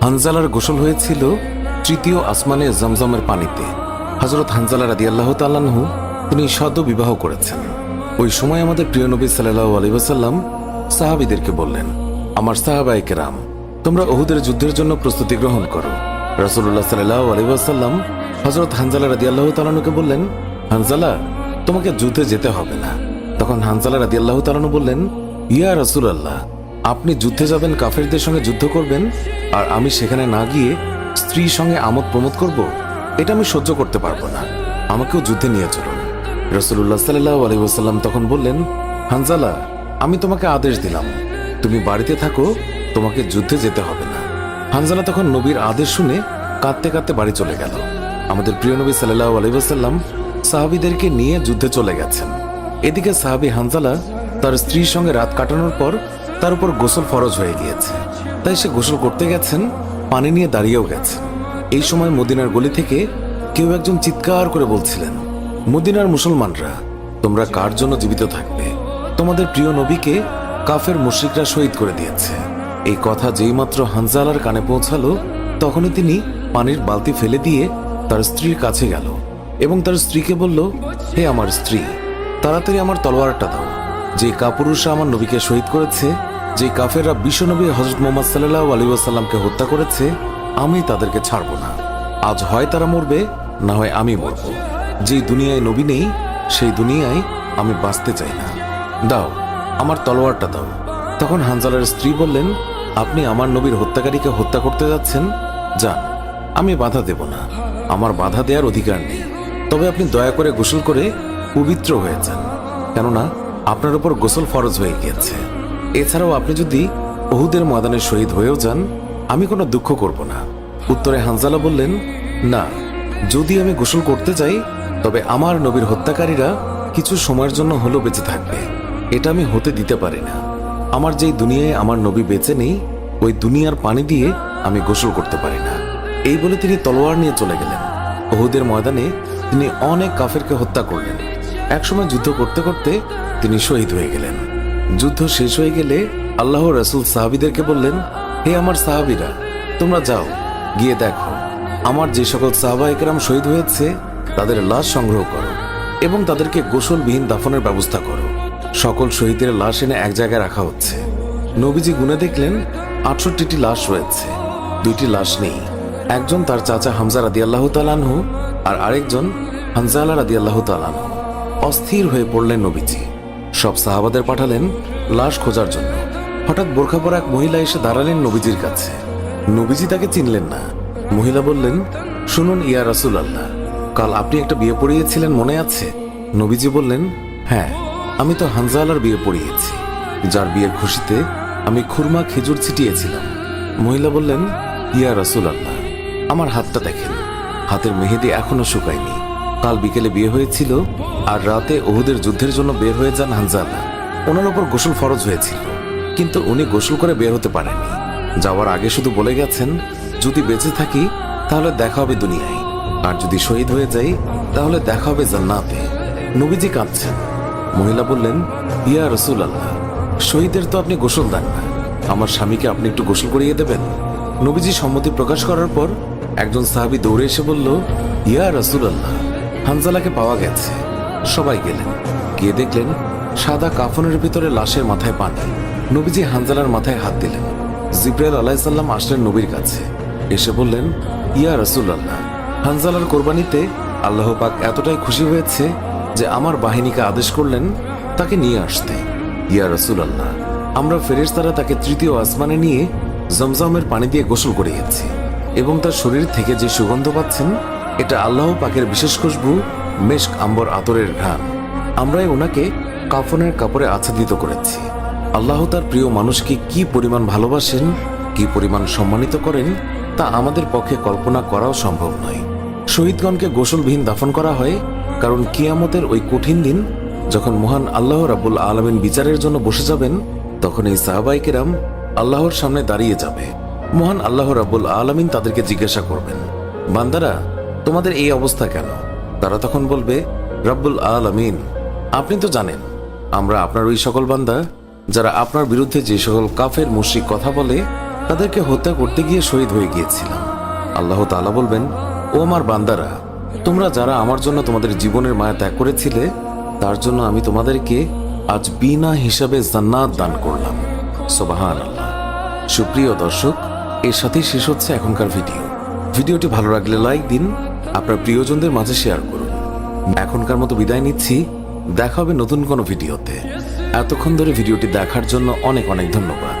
হানজালার গোসল হয়েছিল তৃতীয় আসমানে জমজমের পানিতে। হযরত হানজালা রাদিয়াল্লাহু তাআলা আনহু তিনি সদ্য বিবাহ করেছেন। ওই সময় আমাদের প্রিয় নবী সাল্লাল্লাহু আলাইহি ওয়াসাল্লাম সাহাবীদেরকে বললেন, আমার সাহাবায়ে কেরাম, তোমরা উহুদের যুদ্ধের জন্য প্রস্তুতি গ্রহণ করো। রাসূলুল্লাহ সাল্লাল্লাহু আলাইহি ওয়াসাল্লাম হযরত হানজালা রাদিয়াল্লাহু তাআলা আনহুকে বললেন, হানজালা, তোমাকে যুদ্ধে যেতে হবে না। তখন হানজালা রাদিয়াল্লাহু তাআলা আনহু বললেন, ইয়া রাসূলুল্লাহ, আপনি যুদ্ধে যাবেন, কাফেরদের সঙ্গে যুদ্ধ করবেন, আর আমি সেখানে না গিয়ে স্ত্রীর সঙ্গে আমোদ প্রমোদ করব? এটা আমি সহ্য করতে পারবো না, আমাকেও যুদ্ধে নিয়ে চলুন। রাসূলুল্লাহ সাল্লাল্লাহু আলাইহি ওয়াসাল্লাম তখন বললেন, হানজালা, আমি তোমাকে আদেশ দিলাম, তুমি বাড়িতে থাকো, তোমাকে যুদ্ধে যেতে হবে না। হানজালা তখন নবীর আদেশ শুনে কাঁদতে কাঁদতে বাড়ি চলে গেল। আমাদের প্রিয় নবী সাল্লাল্লাহু আলাইহি ওয়াসাল্লাম সাহাবীদেরকে নিয়ে যুদ্ধে চলে গেছেন। এদিকে সাহাবী হানজালা তার স্ত্রীর সঙ্গে রাত কাটানোর পর তার উপর গোসল ফরজ হয়ে গিয়েছে, তাই সে গোসল করতে গেছেন, পানি নিয়ে দাঁড়িয়েও গেছেন। এই সময় মদিনার গলি থেকে কেউ একজন চিৎকার করে বলছিলেন, মদিনার মুসলমানরা, তোমরা কার জন্য জীবিত থাকবে? তোমাদের প্রিয় নবীকে কাফের মুশরিকরা শহীদ করে দিয়েছে। এই কথা যেই মাত্র হানজালার কানে পৌঁছালো, তখনই তিনি পানির বালতি ফেলে দিয়ে তার স্ত্রীর কাছে গেল এবং তার স্ত্রীকে বলল, হে আমার স্ত্রী, তাড়াতাড়ি আমার তলোয়ারটা দাও। যে কাপুরুষরা আমার নবীকে শহীদ করেছে, যে কাফেররা বিশ্বনবী হযরত মুহাম্মদ সাল্লাল্লাহু আলাইহি ওয়াসাল্লামকে হত্যা করেছে, আমি তাদেরকে ছাড়ব না। আজ হয় তারা মরবে, না হয় আমি মরব। যেই দুনিয়ায় নবী নেই, সেই দুনিয়ায় আমি বাঁচতে চাই না। দাও, আমার তলোয়ারটা দাও। তখন হানজালার স্ত্রী বললেন, আপনি আমার নবীর হত্যাকারীকে হত্যা করতে যাচ্ছেন? যান, আমি বাধা দেব না, আমার বাধা দেওয়ার অধিকার নেই। তবে আপনি দয়া করে গোসল করে পবিত্র হয়ে যান, কেননা আপনার উপর গোসল ফরজ হয়ে গিয়েছে। এছাড়াও আপনি যদি উহুদের ময়দানে শহীদ হয়েও যান, আমি কোনো দুঃখ করব না। উত্তরে হানজালা বললেন, না, যদি আমি গোসল করতে চাই, তবে আমার নবীর হত্যাকারীরা কিছু সময়ের জন্য হলেও বেঁচে থাকবে, এটা আমি হতে দিতে পারি না। আমার যেই দুনিয়ায় আমার নবী বেঁচে নেই, ওই দুনিয়ার পানি দিয়ে আমি গোসল করতে পারি না। এই বলে তিনি তলোয়ার নিয়ে চলে গেলেন। উহুদের ময়দানে তিনি অনেক কাফেরকে হত্যা করলেন। একসময় যুদ্ধ করতে করতে তিনি শহীদ হয়ে গেলেন। যুদ্ধ শেষ হয়ে গেলে আল্লাহ রাসূল সাহাবীদেরকে বললেন, হে আমার সাহাবীরা, তোমরা যাও, গিয়ে দেখো আমার যে সকল সাহাবায়ে কেরাম শহীদ হয়েছে তাদের লাশ সংগ্রহ করো এবং তাদেরকে গোসলবিহীন দাফনের ব্যবস্থা করো। সকল শহীদের লাশ এনে এক জায়গায় রাখা হচ্ছে। নবীজি গুনে দেখলেন ৬৮টি লাশ রয়েছে, ২টি লাশ নেই। একজন তার চাচা হামজা রাদিয়াল্লাহু তাআলা আনহু, আর আরেকজন হানজালা রাদিয়াল্লাহু তাআলা আনহু। অস্থির হয়ে পড়লেন নবীজি। সব সাহাবাদের পাঠালেন লাশ খোঁজার জন্য। হঠাৎ বোরখা পরা এক মহিলা এসে দাঁড়ালেন নবীজির কাছে। নবীজি তাকে চিনলেন না। মহিলা বললেন, শুনুন ইয়া রাসূলুল্লাহ, কাল আপনি একটা বিয়ে পড়িয়েছিলেন, মনে আছে? নবীজি বললেন, হ্যাঁ, আমি তো হানজালার বিয়ে পড়িয়েছি, যার বিয়ের খুশিতে আমি খুরমা খেজুর ছিটিয়েছিলাম। মহিলা বললেন, ইয়া রাসূলুল্লাহ, আমার হাতটা দেখেন, হাতের মেহেদি এখনো শুকায়নি। কাল বিকেলে বিয়ে হয়েছিল, আর রাতে উহুদের যুদ্ধের জন্য বের হয়ে যান হানজালা। ওনার উপর গোসল ফরজ হয়েছিল, কিন্তু উনি গোসল করে বের হতে পারেননি। যাওয়ার আগে শুধু বলে গেছেন, যদি বেঁচে থাকি তাহলে দেখা হবে দুনিয়ায়, আর যদি শহীদ হয়ে যাই তাহলে দেখা হবে জান্নাতে। নবীজি কাঁদছেন। মহিলা বললেন, ইয়া রাসূলুল্লাহ, শহীদের তো আপনি গোসল দেন না, আমার স্বামীকে আপনি একটু গোসল করিয়ে দেবেন। নবীজি সম্মতি প্রকাশ করার পর একজন সাহাবী দৌড়ে এসে বলল, ইয়া রাসূলুল্লাহ, হানজালাকে পাওয়া গেছে। সবাই গেলেন, গিয়ে দেখলেন সাদা কাফনের ভিতরে লাশের মাথায় পানি। নবীজি হানজালার মাথায় হাত দিলেন। জিবরাইল আলাইহিস সালাম আসলেন নবীর কাছে, এসে বললেন, ইয়া রাসূলুল্লাহ, হানজালার কোরবানিতে আল্লাহ পাক এতটাই খুশি হয়েছে যে আমার বাহিনীকে আদেশ করলেন তাকে নিয়ে আসতে। ইয়া রাসূলুল্লাহ, আমরা ফেরেশতারা তাকে তৃতীয় আসমানে নিয়ে জমজমের পানি দিয়ে গোসল করিয়েছি এবং তার শরীর থেকে যে সুগন্ধ পাচ্ছেন, এটা আল্লাহ পাকের বিশেষ খুশবু, মেশক আম্বর আতরের ঘ্রাণ। আমরাই ওনাকে কাফনের কাপড়ে আচ্ছাদিত করেছি। আল্লাহ তার প্রিয় মানুষকে কি পরিমাণ ভালোবাসেন, কি পরিমাণ সম্মানিত করেন, তা আমাদের পক্ষে কল্পনা করাও সম্ভব নয়। শহীদগণকে গোসলবিহীন দাফন করা হয় কারণ কিয়ামতের ওই কঠিন দিন যখন মহান আল্লাহ রাব্বুল আলামিন বিচারের জন্য বসে যাবেন, তখন এই সাহাবায়ে কেরাম আল্লাহর সামনে দাঁড়িয়ে যাবে। মহান আল্লাহ রাব্বুল আলামিন তাদেরকে জিজ্ঞাসা করবেন, বান্দারা, তোমাদের এই অবস্থা কেন? তারা তখন বলবে, রাব্বুল আলামিন, আপনি তো জানেন আমরা আপনার ওই সকল বান্দা যারা আপনার বিরুদ্ধে যে সকল কাফের মুশরিক কথা বলে তাদেরকে হত্যা করতে গিয়ে শহীদ হয়ে গিয়েছিলাম। আল্লাহ তাআলা বলবেন, ও আমার বান্দারা, তোমরা যারা আমার জন্য তোমাদের জীবনের মায়া ত্যাগ করেছিলে, তার জন্য আমি তোমাদেরকে আজ বিনা হিসাবে জান্নাত দান করলাম। সুবহানাল্লাহ। সুপ্রিয় দর্শক, এর সাথেই শেষ হচ্ছে এখনকার ভিডিওটি ভালো লাগলে লাইক দিন, আপনার প্রিয়জনদের মাঝে শেয়ার করুন। এখনকার মতো বিদায় নিচ্ছি, দেখা হবে নতুন কোনো ভিডিওতে। এতক্ষণ ধরে ভিডিওটি দেখার জন্য অনেক অনেক ধন্যবাদ।